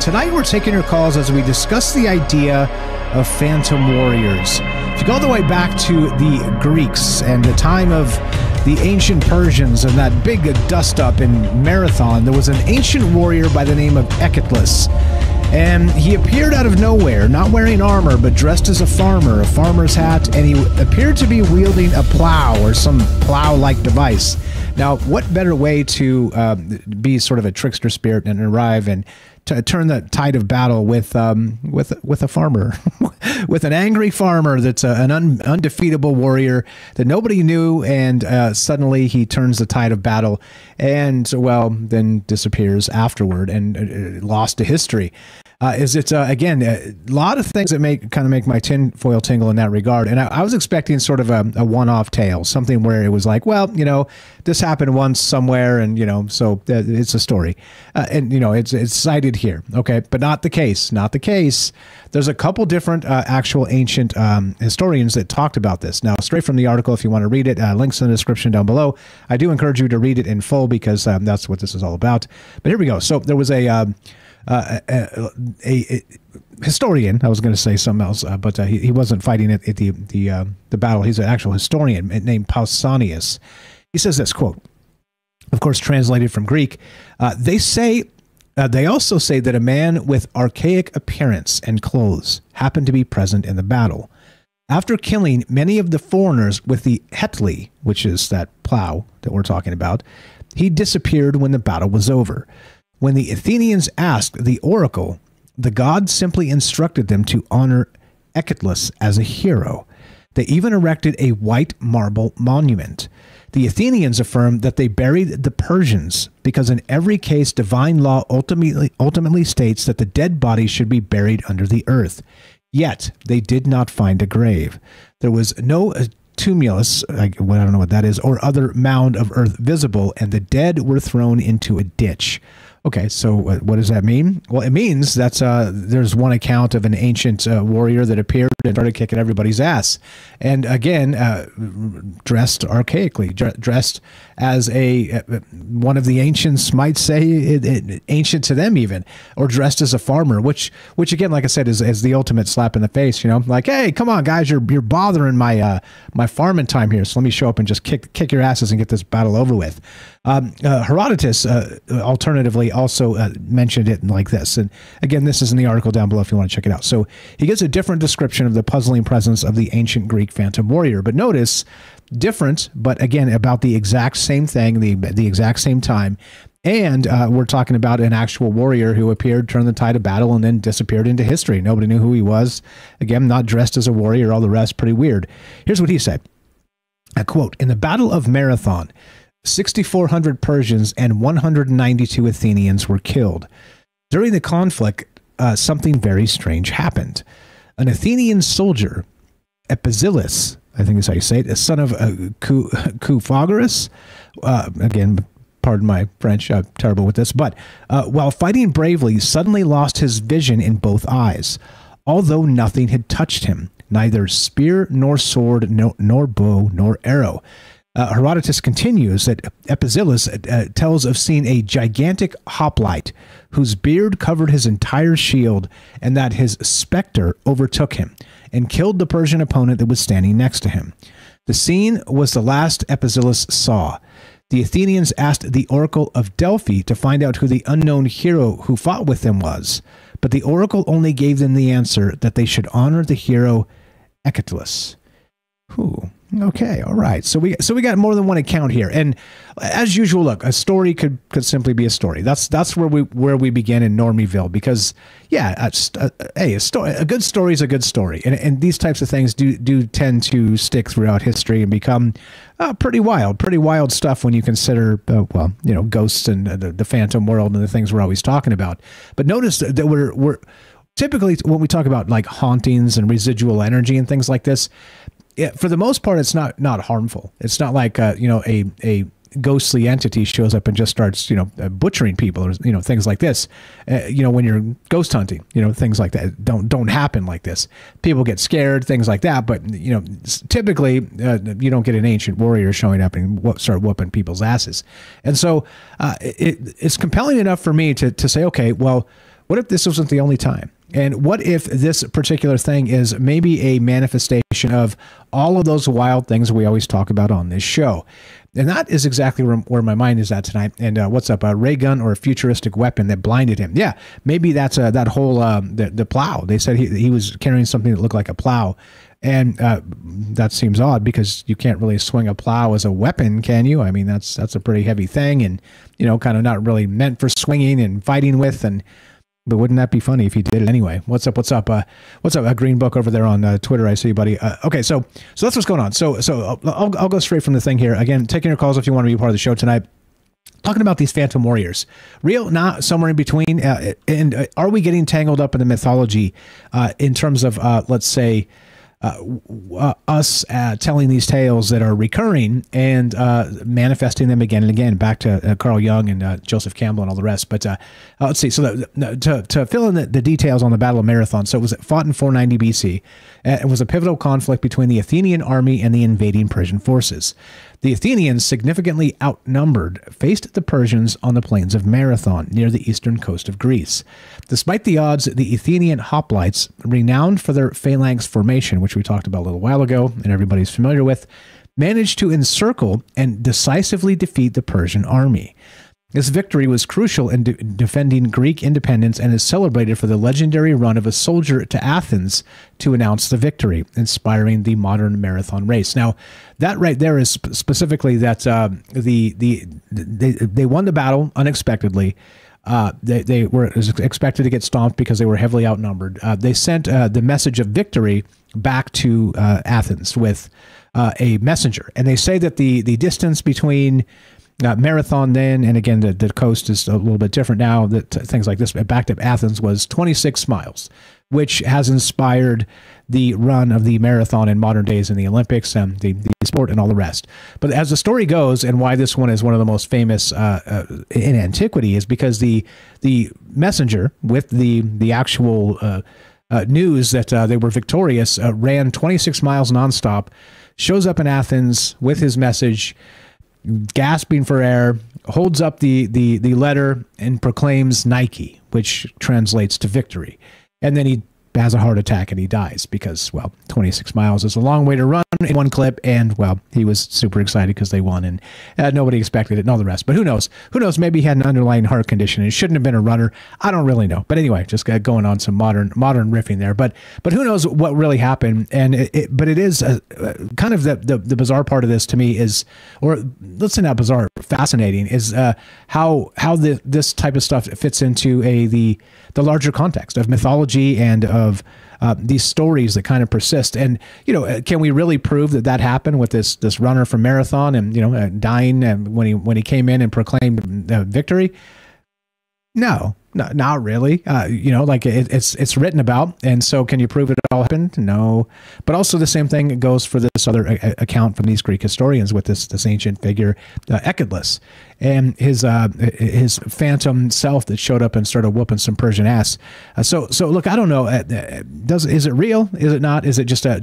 tonight we're taking your calls as we discuss the idea of phantom warriors. If you go all the way back to the Greeks and the time of the ancient Persians and that big dust-up in Marathon, there was an ancient warrior by the name of Ecatlis. And he appeared out of nowhere, not wearing armor, but dressed as a farmer, a farmer's hat, and he appeared to be wielding a plow or some plow-like device. Now, what better way to be sort of a trickster spirit and arrive and turn the tide of battle with a farmer, with an angry farmer that's an undefeatable warrior that nobody knew, and suddenly he turns the tide of battle, and well, then disappears afterward and lost to history. Again, a lot of things that make my tinfoil tingle in that regard. And I was expecting sort of a one-off tale, something where it was like, well, this happened once somewhere, and so it's a story, and it's cited here, okay, but not the case. Not the case. There's a couple different actual ancient historians that talked about this. Now, straight from the article, if you want to read it, links in the description down below. I do encourage you to read it in full because that's what this is all about. But here we go. So there was a historian. I was going to say something else, but he wasn't fighting at the battle. He's an actual historian named Pausanias. He says this, quote, of course, translated from Greek, they also say that a man with archaic appearance and clothes happened to be present in the battle. After killing many of the foreigners with the hetli, which is that plow that we're talking about, he disappeared when the battle was over. When the Athenians asked the oracle, the god simply instructed them to honor Ecatlis as a hero. They even erected a white marble monument. The Athenians affirmed that they buried the Persians because in every case divine law ultimately states that the dead body should be buried under the earth. Yet they did not find a grave. There was no tumulus, I don't know what that is, or other mound of earth visible, and the dead were thrown into a ditch. Okay, so what does that mean? Well, it means that's there's one account of an ancient warrior that appeared and started kicking everybody's ass. And again, dressed archaically, dressed as one of the ancients might say, ancient to them even, or dressed as a farmer, which again, like I said, is the ultimate slap in the face, like, hey, come on, guys, you're bothering my my farming time here, so let me show up and just kick your asses and get this battle over with. Herodotus, alternatively, also mentioned it like this. And again, this is in the article down below if you want to check it out. So he gives a different description of the puzzling presence of the ancient Greek phantom warrior. But notice, different, but again, about the exact same thing, the exact same time. And we're talking about an actual warrior who appeared, turned the tide of battle, and then disappeared into history. Nobody knew who he was. Again, not dressed as a warrior, all the rest, pretty weird. Here's what he said. A quote, "In the Battle of Marathon, 6,400 Persians and 192 Athenians were killed. During the conflict, something very strange happened. An Athenian soldier, Epizillus, I think is how you say it, a son of Cuphagorus, again, pardon my French, I'm terrible with this, but while fighting bravely, suddenly lost his vision in both eyes, although nothing had touched him, neither spear nor sword, nor bow nor arrow." Herodotus continues that Epizillus tells of seeing a gigantic hoplite whose beard covered his entire shield, and that his specter overtook him and killed the Persian opponent that was standing next to him. The scene was the last Epizillus saw. The Athenians asked the oracle of Delphi to find out who the unknown hero who fought with them was, but the oracle only gave them the answer that they should honor the hero Ecatlis. Who? Okay, all right. So we got more than one account here, and as usual, look, a story could simply be a story. That's where we begin in Normieville, because yeah, a good story is a good story, and these types of things do tend to stick throughout history and become pretty wild stuff when you consider ghosts and the phantom world and the things we're always talking about. But notice that we're typically, when we talk about like hauntings and residual energy and things like this, for the most part, it's not harmful. It's not like a ghostly entity shows up and just starts butchering people or things like this. When you're ghost hunting, things like that don't happen like this. People get scared, things like that. But typically you don't get an ancient warrior showing up and start whooping people's asses. And so it's compelling enough for me to say, okay, well, What if this wasn't the only time? And what if this particular thing is maybe a manifestation of all of those wild things we always talk about on this show? And that is exactly where my mind is at tonight. And what's up? A ray gun or a futuristic weapon that blinded him? Yeah, maybe that's that whole the plow. They said he was carrying something that looked like a plow. And that seems odd because you can't really swing a plow as a weapon, can you? I mean, that's a pretty heavy thing, and kind of not really meant for swinging and fighting with. But wouldn't that be funny if he did it anyway? What's up? What's up? A Green Book over there on Twitter. I see you, buddy. Okay, so that's what's going on. So I'll go straight from the thing here. Again, taking your calls if you want to be part of the show tonight. Talking about these Phantom Warriors, real, not somewhere in between. And are we getting tangled up in the mythology in terms of let's say us telling these tales that are recurring and manifesting them again and again, back to Carl Jung and Joseph Campbell and all the rest. But let's see. So to fill in the details on the Battle of Marathon, so it was fought in 490 BC. It was a pivotal conflict between the Athenian army and the invading Persian forces. The Athenians, significantly outnumbered, faced the Persians on the plains of Marathon, near the eastern coast of Greece. Despite the odds, the Athenian hoplites, renowned for their phalanx formation, which we talked about a little while ago and everybody's familiar with, managed to encircle and decisively defeat the Persian army. This victory was crucial in defending Greek independence and is celebrated for the legendary run of a soldier to Athens to announce the victory, inspiring the modern marathon race. Now, that right there is specifically that they won the battle unexpectedly. They were expected to get stomped because they were heavily outnumbered. They sent the message of victory back to Athens with a messenger, and they say that the distance between Marathon then, and again, the coast is a little bit different now, that things like this, back to Athens, was 26 miles, which has inspired the run of the marathon in modern days in the Olympics and the sport and all the rest. But as the story goes, and why this one is one of the most famous in antiquity, is because the messenger with the actual news that they were victorious ran 26 miles nonstop, shows up in Athens with his message, gasping for air, holds up the letter and proclaims Nike, which translates to victory. And then he has a heart attack and he dies because, well, 26 miles is a long way to run in one clip. And, well, he was super excited because they won and nobody expected it and all the rest. But who knows? Who knows? Maybe he had an underlying heart condition and shouldn't have been a runner. I don't really know. But anyway, just going on some modern riffing there. But who knows what really happened? And but it is kind of the bizarre part of this to me is, or let's say not bizarre, fascinating, is how this type of stuff fits into the larger context of mythology and of these stories that kind of persist. And, can we really prove that happened with this runner from Marathon and, dying and when he came in and proclaimed victory? No, not really. It's written about. And so can you prove it all happened? No. But also the same thing goes for this other account from these Greek historians with this ancient figure, Echidlus, and his phantom self that showed up and started whooping some Persian ass. So look, I don't know. Is it real? Is it not? Is it just a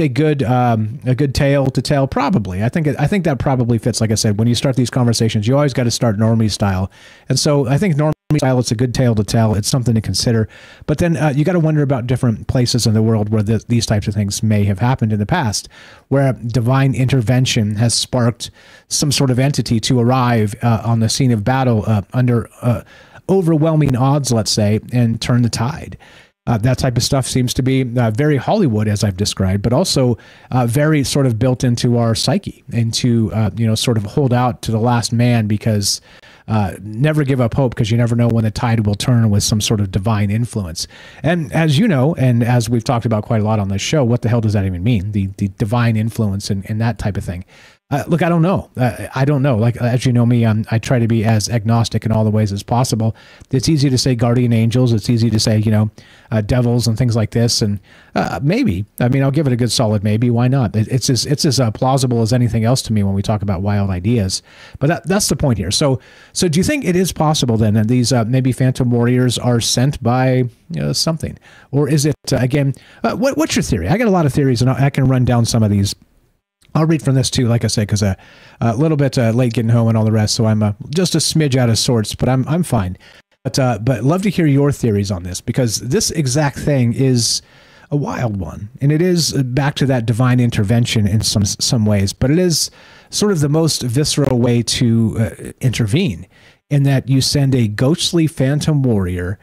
good tale to tell? Probably. I think that probably fits. Like I said, when you start these conversations, you always got to start normie style. And so I think normie style, it's a good tale to tell. It's something to consider. But then you got to wonder about different places in the world where these types of things may have happened in the past, where divine intervention has sparked some sort of entity to arrive on the scene of battle under overwhelming odds, let's say, and turn the tide. That type of stuff seems to be very Hollywood, as I've described, but also very sort of built into our psyche, into sort of hold out to the last man, because never give up hope, because you never know when the tide will turn with some sort of divine influence. And as you know, and as we've talked about quite a lot on this show, what the hell does that even mean? The divine influence and that type of thing. Look, I don't know. I don't know. Like, as you know me, I try to be as agnostic in all the ways as possible. It's easy to say guardian angels. It's easy to say, devils and things like this. And maybe, I mean, I'll give it a good solid maybe. Why not? It's as plausible as anything else to me when we talk about wild ideas. But that's the point here. So do you think it is possible then that these maybe Phantom Warriors are sent by something? Or is it, again, what's your theory? I got a lot of theories, and I can run down some of these. I'll read from this too, like I said, because a little bit late getting home and all the rest, so I'm just a smidge out of sorts, but I'm fine. But love to hear your theories on this, because this exact thing is a wild one, and it is back to that divine intervention in some ways, but it is sort of the most visceral way to intervene, in that you send a ghostly phantom warrior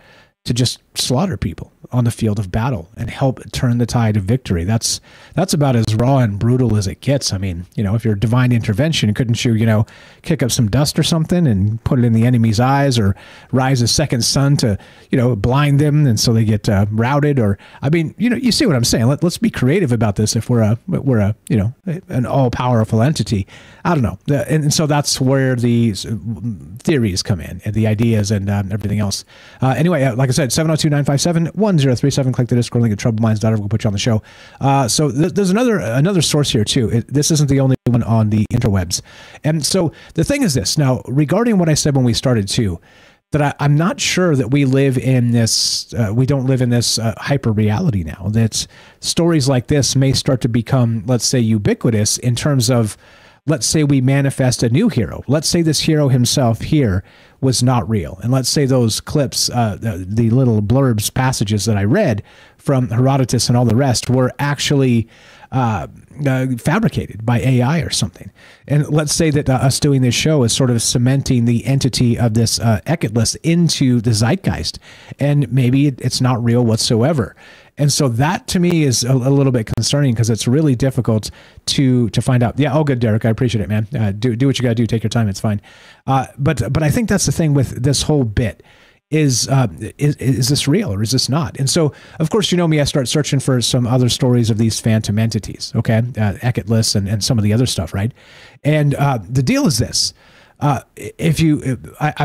to just slaughter people on the field of battle and help turn the tide of victory. That's about as raw and brutal as it gets. I mean, if you're divine intervention, couldn't you, kick up some dust or something and put it in the enemy's eyes, or rise a second sun to, blind them, and so they get routed? Or, I mean, you see what I'm saying? Let's be creative about this. If we're an all powerful entity, I don't know. And so that's where these theories come in, and the ideas and everything else. Anyway, like I said, 702-957-1037. Click the Discord link at troubleminds.org. We'll put you on the show. So there's another source here too. This isn't the only one on the interwebs. And so the thing is this. Now, regarding what I said when we started too, that I'm not sure that we live in this, we don't live in this hyper reality now. That stories like this may start to become, let's say, ubiquitous in terms of, let's say we manifest a new hero. Let's say this hero himself here was not real. And let's say those clips, the little blurbs, passages that I read from Herodotus and all the rest were actually fabricated by AI or something. And let's say that us doing this show is sort of cementing the entity of this Eketless into the zeitgeist. And maybe it's not real whatsoever. And so that to me is a little bit concerning, because it's really difficult to find out. Yeah, all good, Derek. I appreciate it, man. Do what you got to do. Take your time. It's fine. But I think that's the thing with this whole bit is this real or is this not? And so, of course, me, I start searching for some other stories of these phantom entities, okay? Eketless and some of the other stuff, right? And the deal is this. I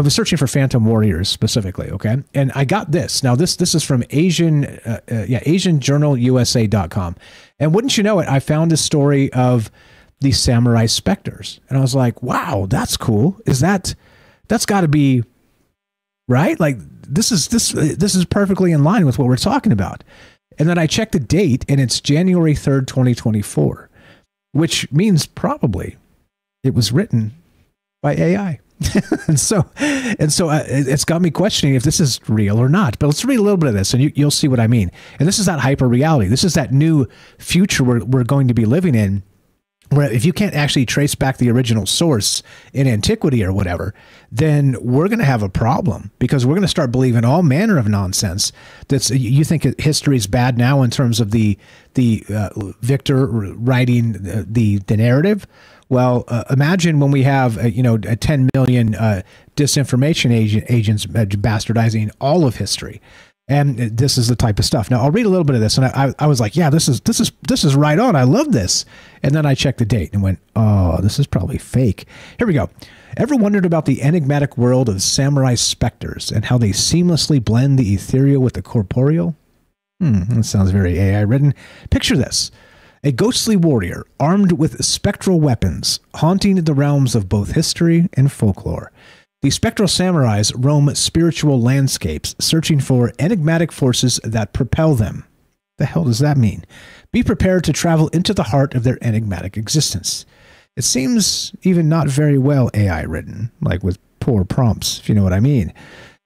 was searching for phantom warriors specifically, okay? And I got this. Now, this is from AsianJournalUSA.com. And wouldn't you know it, I found a story of the samurai specters. And I was like, wow, that's cool. That's got to be right? Like, this is perfectly in line with what we're talking about. And then I checked the date, and it's January 3rd, 2024, which means probably it was written by AI. and so it's got me questioning if this is real or not. But let's read a little bit of this, and you'll see what I mean. And this is that hyper reality. This is that new future we're going to be living in, where if you can't actually trace back the original source in antiquity or whatever, then we're going to have a problem, because we're going to start believing all manner of nonsense. You think history is bad now in terms of the victor writing the narrative. Well, imagine when we have 10 million disinformation agents bastardizing all of history. And this is the type of stuff. Now, I'll read a little bit of this, and I was like, yeah, this is right on. I love this. And then I checked the date and went, oh, this is probably fake. Here we go. Ever wondered about the enigmatic world of samurai specters and how they seamlessly blend the ethereal with the corporeal? That sounds very AI written. Picture this. A ghostly warrior armed with spectral weapons haunting the realms of both history and folklore. The spectral samurais roam spiritual landscapes, searching for enigmatic forces that propel them. The hell does that mean? Be prepared to travel into the heart of their enigmatic existence. It seems even not very well AI written, like with poor prompts, if you know what I mean.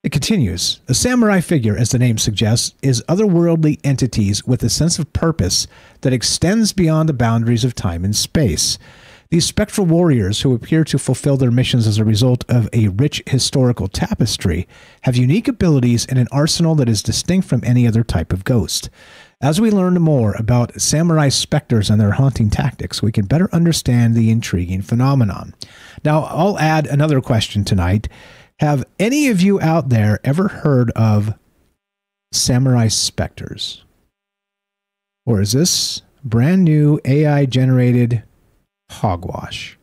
It continues. A samurai figure, as the name suggests, is otherworldly entities with a sense of purpose that extends beyond the boundaries of time and space. These spectral warriors, who appear to fulfill their missions as a result of a rich historical tapestry, have unique abilities and an arsenal that is distinct from any other type of ghost. As we learn more about samurai specters and their haunting tactics, we can better understand the intriguing phenomenon. Now, I'll add another question tonight. Have any of you out there ever heard of samurai specters? Or is this brand new AI-generated hogwash?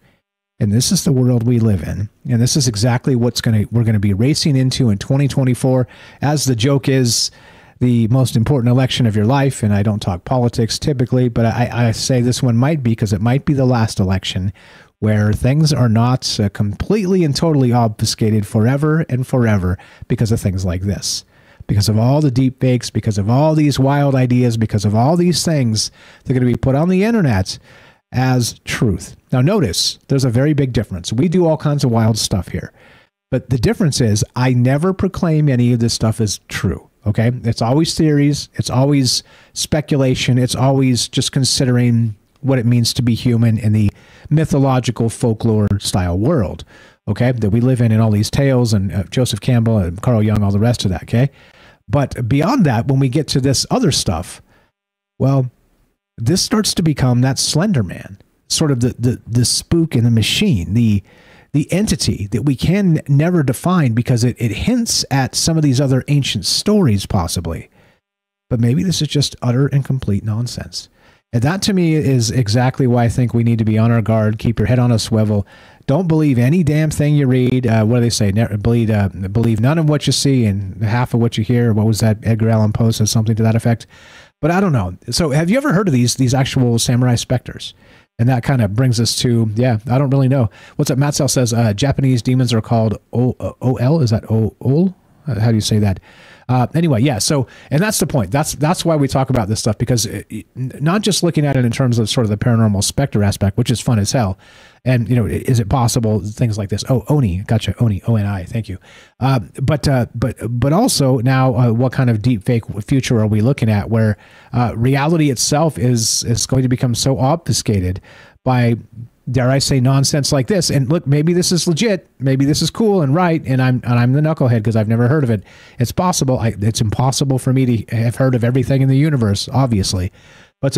And this is the world we live in, and this is exactly we're going to be racing into in 2024, as the joke is the most important election of your life. And I don't talk politics typically, but I say this one might be, because it might be the last election where things are not completely and totally obfuscated forever and forever because of things like this, because of all the deep fakes, because of all these wild ideas, because of all these things that are going to be put on the internet as truth. Now, notice there's a very big difference. We do all kinds of wild stuff here, But the difference is I never proclaim any of this stuff as true. Okay. It's always theories. It's always speculation. It's always just considering what it means to be human in the mythological folklore style world. Okay. That we live in all these tales and Joseph Campbell and Carl Jung, all the rest of that. Okay. But beyond that, when we get to this other stuff, well, this starts to become that Slender Man, sort of the spook in the machine, the entity that we can never define because it hints at some of these other ancient stories possibly. But maybe this is just utter and complete nonsense. And that to me is exactly why I think we need to be on our guard, keep your head on a swivel. Don't believe any damn thing you read. What do they say? Believe none of what you see and half of what you hear. What was that? Edgar Allan Poe said something to that effect. But I don't know. So have you ever heard of these actual samurai specters? And that kind of brings us to, yeah, I don't really know. What's up? Matt Sell says Japanese demons are called OL. Is that OL? How do you say that? Anyway, yeah. So, and that's the point. That's why we talk about this stuff, because not just looking at it in terms of sort of the paranormal specter aspect, which is fun as hell. And, you know, is it possible things like this? Oh, Oni, gotcha. Oni, O-N-I, thank you. But also now, what kind of deep fake future are we looking at where reality itself is going to become so obfuscated by, dare I say, nonsense like this? And look, maybe this is legit. Maybe this is cool and right. And I'm the knucklehead because I've never heard of it. It's possible. It's impossible for me to have heard of everything in the universe, obviously. But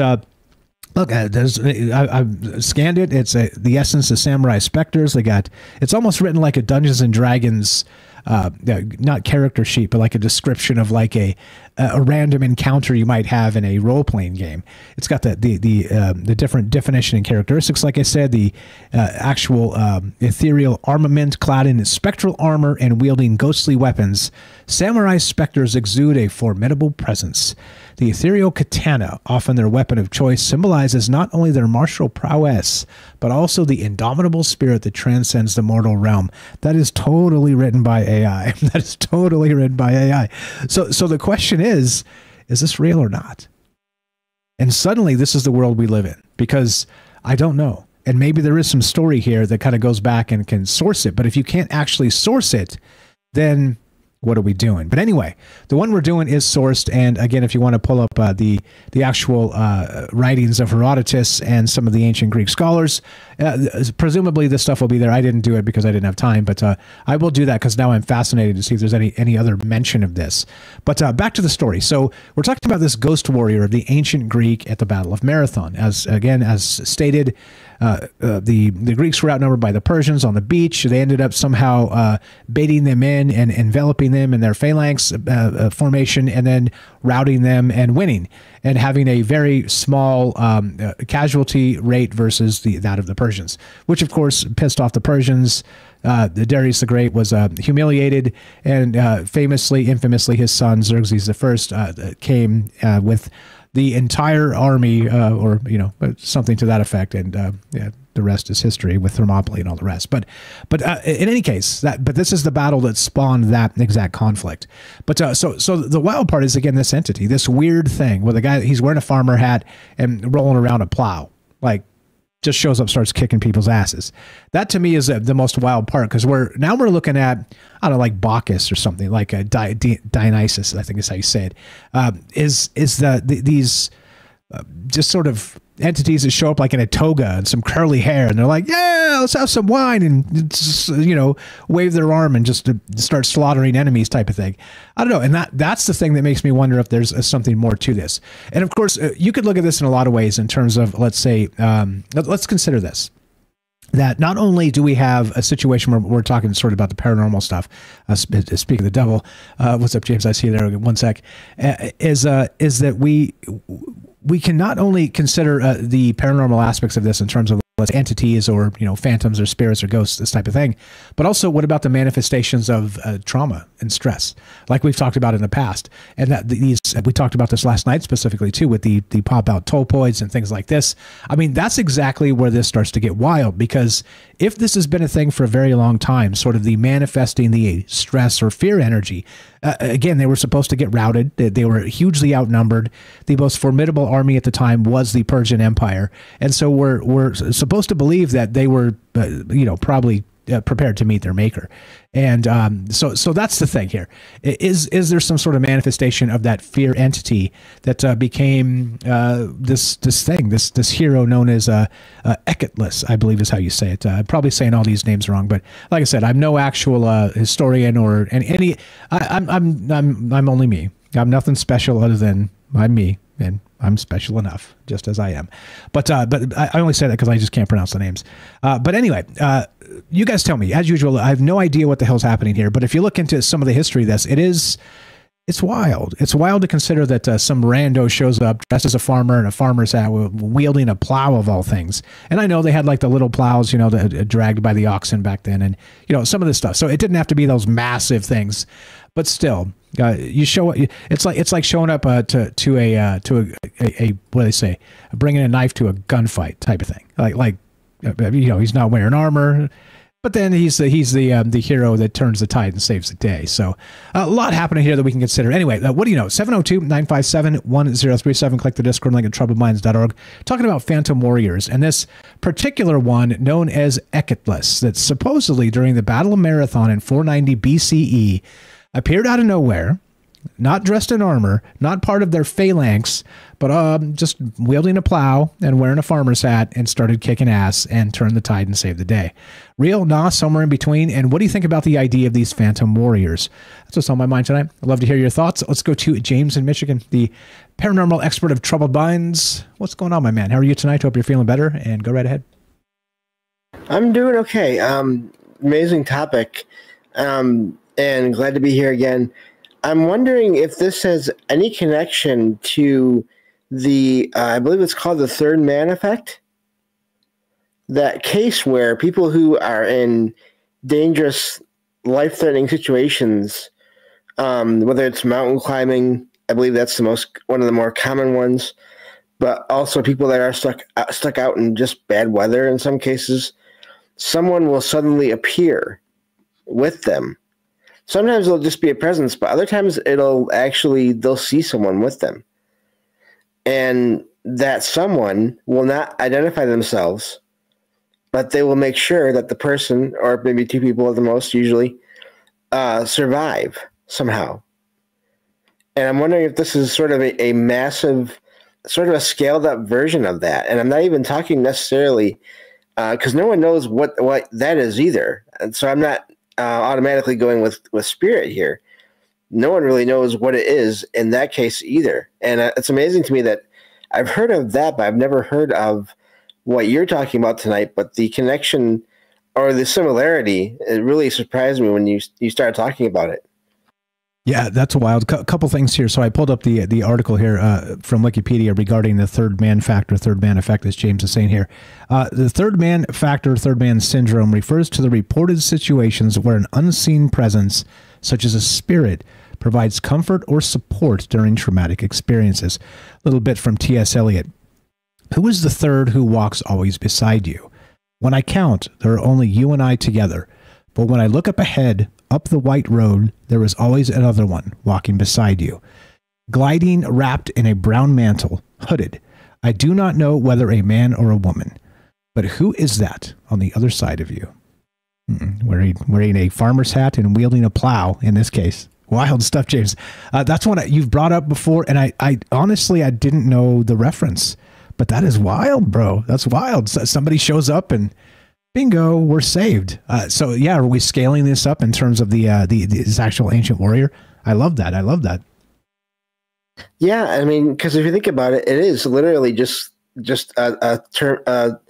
look, I've scanned it. It's the essence of Samurai Specters. It's almost written like a Dungeons and Dragons, not character sheet, but like a description of like a random encounter you might have in a role playing game. It's got the different definition and characteristics. Like I said, the actual ethereal armament clad in spectral armor and wielding ghostly weapons, Samurai Specters exude a formidable presence. The ethereal katana, often their weapon of choice, symbolizes not only their martial prowess, but also the indomitable spirit that transcends the mortal realm. That is totally written by AI. That is totally written by AI. So the question is this real or not? And suddenly this is the world we live in, because I don't know. And maybe there is some story here that kind of goes back and can source it. But if you can't actually source it, then what are we doing? But anyway, the one we're doing is sourced. And again, if you want to pull up the actual writings of Herodotus and some of the ancient Greek scholars, presumably this stuff will be there. I didn't do it because I didn't have time, but I will do that because now I'm fascinated to see if there's any other mention of this. But back to the story. So we're talking about this ghost warrior of the ancient Greek at the Battle of Marathon. As stated, the Greeks were outnumbered by the Persians on the beach. They ended up somehow baiting them in and enveloping them in their phalanx formation, and then routing them and winning, and having a very small casualty rate versus that of the Persians, which of course pissed off the Persians. Darius the Great was humiliated, and infamously, his son Xerxes I came with the entire army, or something to that effect, and the rest is history with Thermopylae and all the rest. But in any case, but this is the battle that spawned that exact conflict. But so the wild part is, again, this entity, this weird thing where the guy, he's wearing a farmer hat and rolling around a plow, like just shows up, starts kicking people's asses. That to me is the most wild part, because we're looking at, I don't know, like Bacchus or something, like a Dionysus, I think is how you say it. Is these just sort of entities that show up like in a toga and some curly hair, and they're like, yeah, let's have some wine, and just, wave their arm and just to start slaughtering enemies type of thing. I don't know. And that's the thing that makes me wonder if there's something more to this. And of course, you could look at this in a lot of ways in terms of, let's say, let's consider this. That not only do we have a situation where we're talking sort of about the paranormal stuff, speaking of the devil, what's up, James? I see you there. One sec. Is that we can not only consider the paranormal aspects of this in terms of entities or phantoms or spirits or ghosts, this type of thing, but also what about the manifestations of trauma and stress, like we've talked about in the past, and that we talked about this last night specifically too, with the pop out topoids and things like this. I mean, that's exactly where this starts to get wild, because if this has been a thing for a very long time, sort of the manifesting the stress or fear energy, again, they were supposed to get routed. They were hugely outnumbered. The most formidable army at the time was the Persian Empire. And so we're supposed to believe that they were, probably prepared to meet their maker. And so that's the thing here. Is there some sort of manifestation of that fear entity that became this hero known as Eketless, I believe is how you say it. I'm probably saying all these names wrong, but like I said, I'm no actual historian or any. I'm only me. I'm nothing special other than I'm me, and I'm special enough, just as I am. But I only say that because I just can't pronounce the names. But anyway, you guys tell me. As usual, I have no idea what the hell's happening here. But if you look into some of the history of this, it's wild. It's wild to consider that some rando shows up dressed as a farmer in a farmer's hat, wielding a plow of all things. And I know they had like the little plows, you know, dragged by the oxen back then, and you know some of this stuff. So it didn't have to be those massive things, but still. You show it's like showing up to a what do they say, bringing a knife to a gunfight type of thing. Like you know, he's not wearing armor, but then he's the hero that turns the tide and saves the day. So a lot happening here that we can consider. Anyway, what do you know? 702-957-1037. Click the Discord link at troubledminds.org. Talking about Phantom Warriors and this particular one known as Eketless that supposedly during the Battle of Marathon in 490 BCE appeared out of nowhere, not dressed in armor, not part of their phalanx, but just wielding a plow and wearing a farmer's hat and started kicking ass and turned the tide and saved the day. Real, nah, somewhere in between. And what do you think about the idea of these Phantom Warriors? That's what's on my mind tonight. I'd love to hear your thoughts. Let's go to James in Michigan, the paranormal expert of Troubled Minds. What's going on, my man? How are you tonight? Hope you're feeling better, and go right ahead. I'm doing okay. Amazing topic. And glad to be here again. I'm wondering if this has any connection to the, I believe it's called the third man effect. That case where people who are in dangerous, life-threatening situations, whether it's mountain climbing, I believe that's one of the more common ones, but also people that are stuck out in just bad weather in some cases, someone will suddenly appear with them. Sometimes it'll just be a presence, but other times they'll see someone with them. And that someone will not identify themselves, but they will make sure that the person, or maybe two people at the most usually, survive somehow. And I'm wondering if this is sort of a massive, sort of a scaled up version of that. And I'm not even talking necessarily, because no one knows what that is either. And so I'm not automatically going with spirit here. No one really knows what it is in that case either. And it's amazing to me that I've heard of that, but I've never heard of what you're talking about tonight. But the connection or the similarity, it really surprised me when you started talking about it. Yeah, that's wild. Couple things here. So I pulled up the article here from Wikipedia regarding the third man factor, third man effect, as James is saying here. The third man factor, third man syndrome refers to the reported situations where an unseen presence, such as a spirit, provides comfort or support during traumatic experiences. A little bit from T.S. Eliot. Who is the third who walks always beside you? When I count, there are only you and I together. But when I look up ahead, up the white road, there is always another one walking beside you. Gliding, wrapped in a brown mantle, hooded. I do not know whether a man or a woman. But who is that on the other side of you? Wearing a farmer's hat and wielding a plow, in this case. Wild stuff, James. That's one you've brought up before, and I honestly, I didn't know the reference. But that is wild, bro. That's wild. Somebody shows up and bingo, we're saved. So yeah, are we scaling this up in terms of this actual ancient warrior? I love that. I love that. Yeah, I mean, because if you think about it, it is literally just a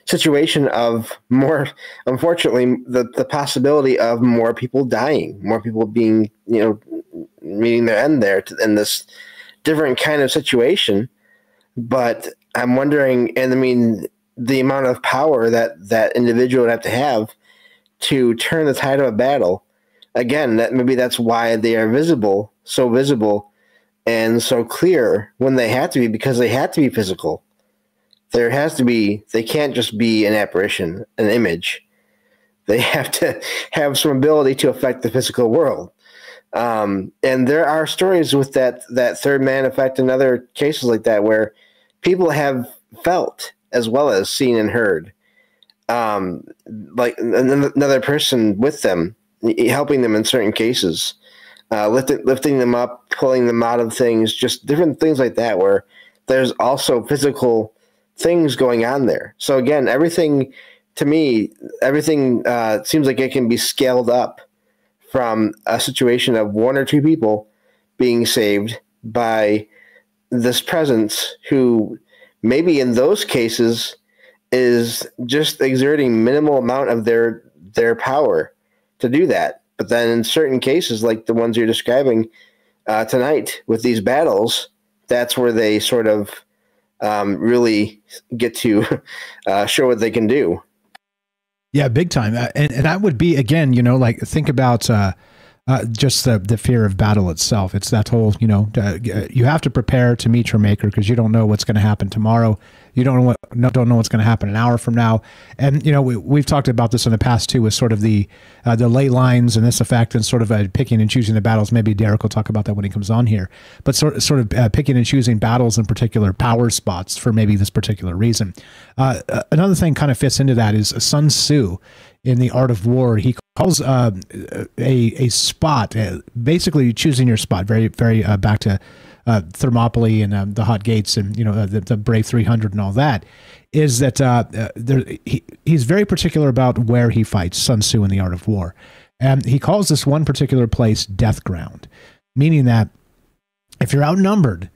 situation of more, unfortunately, the possibility of more people dying, more people being, meeting their end there in this different kind of situation. But I'm wondering, and I mean, the amount of power that individual would have to turn the tide of a battle. Again, maybe that's why they are so visible and so clear when they have to be, because they have to be physical. There has to be, they can't just be an apparition, an image. They have to have some ability to affect the physical world. And there are stories with that third man effect and other cases like that where people have felt as well as seen and heard like another person with them, helping them in certain cases, lifting them up, pulling them out of things, just different things like that, where there's also physical things going on there. So again, everything to me, everything seems like it can be scaled up from a situation of one or two people being saved by this presence, who maybe in those cases is just exerting minimal amount of their power to do that. But then in certain cases, like the ones you're describing tonight with these battles, that's where they sort of really get to show what they can do. Yeah, big time. And that would be, again, like think about just the fear of battle itself. It's that whole, you have to prepare to meet your maker, because you don't know what's going to happen tomorrow. You don't know what's going to happen an hour from now. And, we've talked about this in the past too, with sort of the ley lines and this effect, and sort of picking and choosing the battles. Maybe Derek will talk about that when he comes on here, but sort of picking and choosing battles in particular power spots for maybe this particular reason. Another thing kind of fits into that is Sun Tzu in The Art of War. He calls a spot, basically choosing your spot, very, very back to Thermopylae and the Hot Gates and the Brave 300 and all that, is that he's very particular about where he fights. Sun Tzu in The Art of War, and he calls this one particular place death ground, meaning that if you're outnumbered,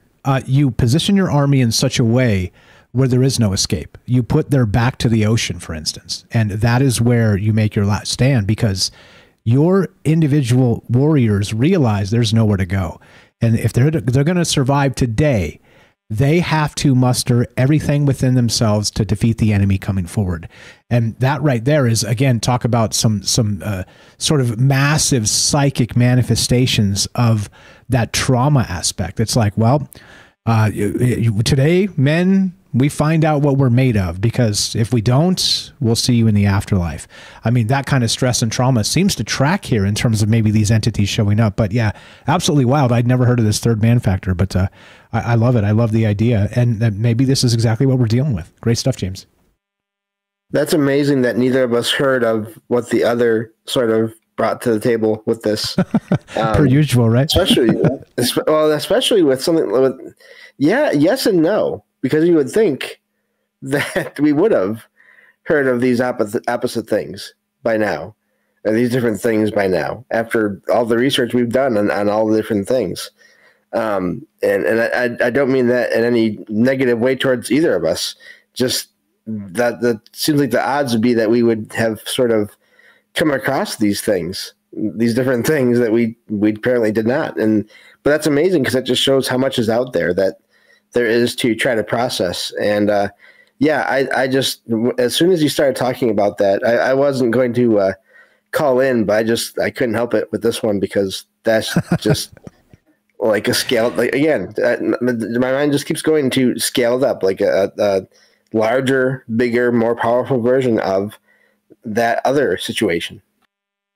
you position your army in such a way where there is no escape. You put their back to the ocean, for instance, and that is where you make your last stand, because your individual warriors realize there's nowhere to go. And if they're going to survive today, they have to muster everything within themselves to defeat the enemy coming forward. And that right there is, again, talk about some sort of massive psychic manifestations of that trauma aspect. It's like, well, today, men, we find out what we're made of, because if we don't, we'll see you in the afterlife. I mean, that kind of stress and trauma seems to track here in terms of maybe these entities showing up. But yeah, absolutely wild. I'd never heard of this third man factor, but I love it. I love the idea. And maybe this is exactly what we're dealing with. Great stuff, James. That's amazing that neither of us heard of what the other sort of brought to the table with this. Per usual, right? Especially with something with, yes and no. Because you would think that we would have heard of these opposite things by now, or these different things by now, after all the research we've done on all the different things. And I don't mean that in any negative way towards either of us. Just that seems like the odds would be that we would have sort of come across these things, these different things that we apparently did not. But that's amazing, because that just shows how much is out there that there is to try to process. And I just, as soon as you started talking about that, I wasn't going to call in, but I couldn't help it with this one, because that's just like a scale. Like, again, my mind just keeps going to scaled up, like a larger, bigger, more powerful version of that other situation.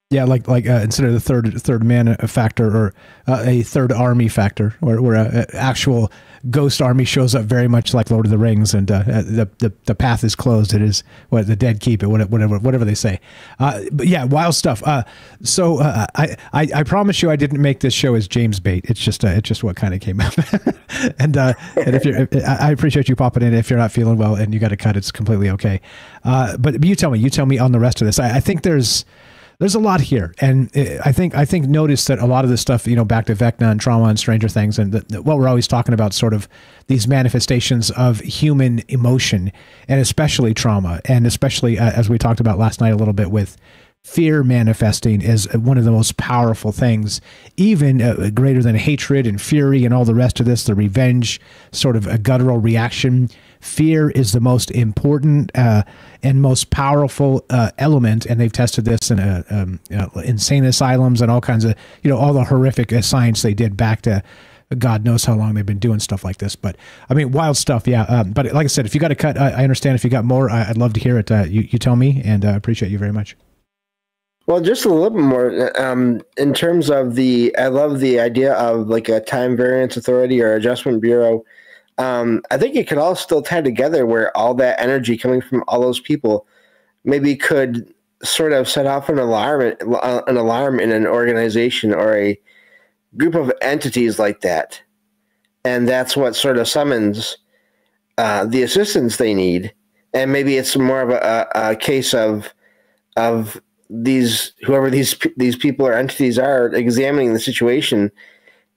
Yeah, like instead of the third man factor, or a third army factor, where an actual ghost army shows up, very much like Lord of the Rings, and the path is closed. It is what the dead keep it, whatever they say. But yeah, wild stuff. So I promise you, I didn't make this show as James bait. It's just what kind of came out. and if you're, I appreciate you popping in. If you're not feeling well and you got to cut, it's completely okay. But you tell me on the rest of this. I think there's a lot here, and I think notice that a lot of this stuff, back to Vecna and trauma and Stranger Things, and what we're always talking about, sort of these manifestations of human emotion, and especially trauma, and especially as we talked about last night a little bit, with fear manifesting is one of the most powerful things, even greater than hatred and fury and all the rest of this, the revenge, sort of a guttural reaction. Fear is the most important and most powerful element, and they've tested this in insane asylums and all kinds of, all the horrific science they did back to God knows how long they've been doing stuff like this. But I mean, wild stuff, yeah. But like I said, if you got to cut, I understand. If you got more, I'd love to hear it. You tell me, and I appreciate you very much. Well, just a little bit more in terms of I love the idea of like a time variance authority or adjustment bureau. I think it could all still tie together, where all that energy coming from all those people maybe could sort of set off an alarm in an organization or a group of entities like that. And that's what sort of summons the assistance they need. And maybe it's more of a case of whoever these people or entities are examining the situation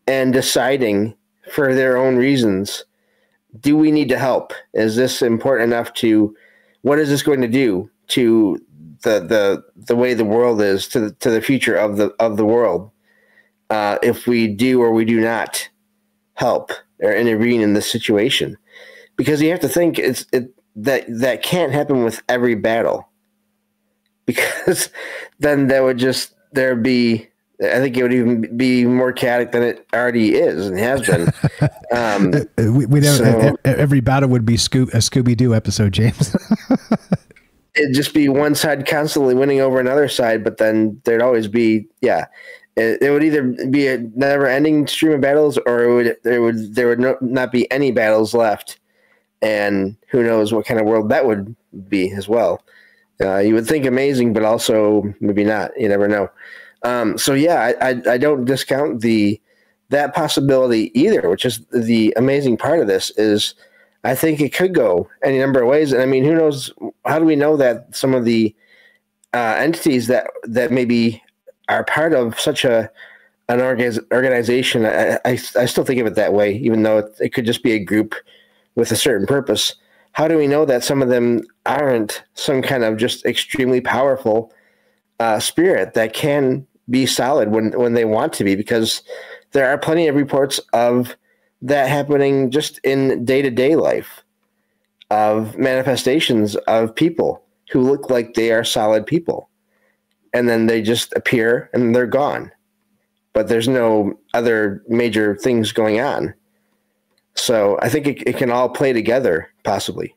and deciding for their own reasons, do we need to help? Is this important enough what is this going to do to the way the world is, to the future of the world, if we do or we do not help or intervene in this situation? Because you have to think that can't happen with every battle, because then there'd be, I think it would even be more chaotic than it already is and has been. Every battle would be a Scooby-Doo episode, James. It'd just be one side constantly winning over another side, but then there'd always be, it would either be a never-ending stream of battles, or there would not be any battles left, and who knows what kind of world that would be as well. You would think amazing, but also maybe not. You never know. I don't discount that possibility either, which is the amazing part of this. Is I think it could go any number of ways. And I mean, who knows? How do we know that some of the entities that maybe are part of such an organization? I still think of it that way, even though it could just be a group with a certain purpose. How do we know that some of them aren't some kind of just extremely powerful spirit that can be solid when they want to be? Because there are plenty of reports of that happening just in day-to-day life, of manifestations of people who look like they are solid people, and then they just appear and they're gone, but there's no other major things going on. So I think it can all play together, possibly.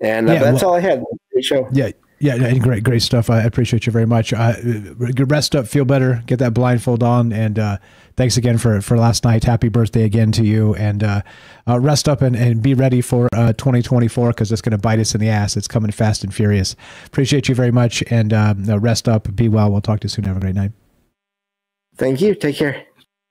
And that's all I had. Great show. Yeah, great stuff. I appreciate you very much. Rest up, feel better, get that blindfold on, and thanks again for last night. Happy birthday again to you, and rest up and be ready for 2024, because it's going to bite us in the ass. It's coming fast and furious. Appreciate you very much, and rest up, be well. We'll talk to you soon. Have a great night. Thank you. Take care.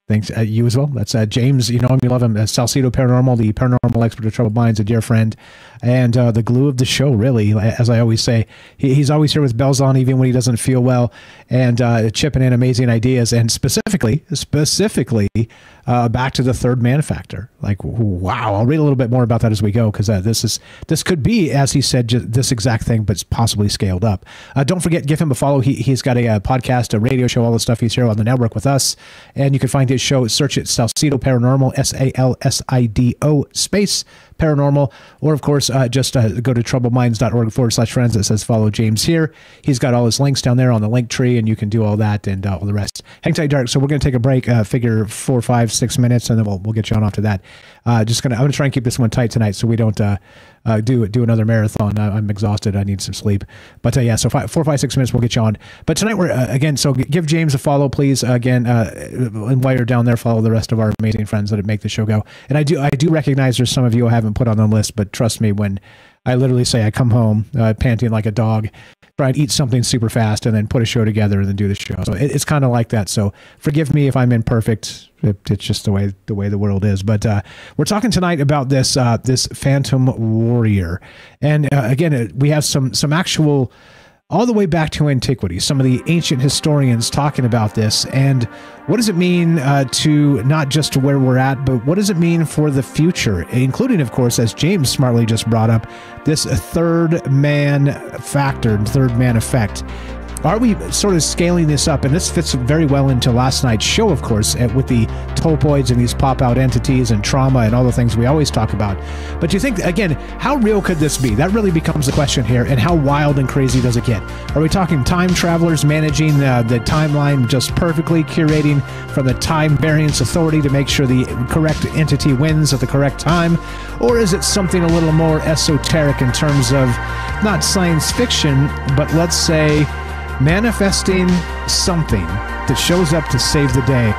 Thanks. You as well. That's James. You know him, you love him. Salcedo Paranormal, the paranormal expert of Troubled Minds, a dear friend, and the glue of the show, really. As I always say, he's always here with bells on, even when he doesn't feel well, and chipping in amazing ideas, and specifically, back to the third man factor. Like, wow. I'll read a little bit more about that as we go, because this could be, as he said, this exact thing, but possibly scaled up. Don't forget, give him a follow. He's got a podcast, a radio show, all the stuff. He's here on the network with us, and you can find his show. Search it, Salcedo Paranormal, SALSIDO space paranormal, or of course just go to troubledminds.org/friends. It says follow James here. He's got all his links down there on the link tree, and you can do all that and all the rest. Hang tight, Dark. So we're going to take a break, figure 4, 5, 6 minutes, and then we'll get you on off to that. I'm going to try and keep this one tight tonight, so we don't do another marathon. I'm exhausted. I need some sleep. But so 4, 5, 6 minutes, we'll get you on. But tonight we're again. So give James a follow, please. Again, and while you're down there, follow the rest of our amazing friends that make the show go. And I do recognize there's some of you I haven't put on the list, but trust me when I literally say I come home panting like a dog, try and eat something super fast, and then put a show together and then do the show. So it's kind of like that. So forgive me if I'm imperfect. It's just the way the world is. But we're talking tonight about this Phantom Warrior, and again, we have some actual, all the way back to antiquity, some of the ancient historians talking about this, and what does it mean to not just to where we're at, but what does it mean for the future, including, of course, as James smartly just brought up, this third man factor, third man effect. Are we sort of scaling this up? And this fits very well into last night's show, of course, with the topoids and these pop-out entities and trauma and all the things we always talk about. But you think, again, how real could this be? That really becomes the question here. And how wild and crazy does it get? Are we talking time travelers managing the timeline just perfectly, curating from the Time Variance Authority to make sure the correct entity wins at the correct time? Or is it something a little more esoteric in terms of not science fiction, but let's say manifesting something that shows up to save the day?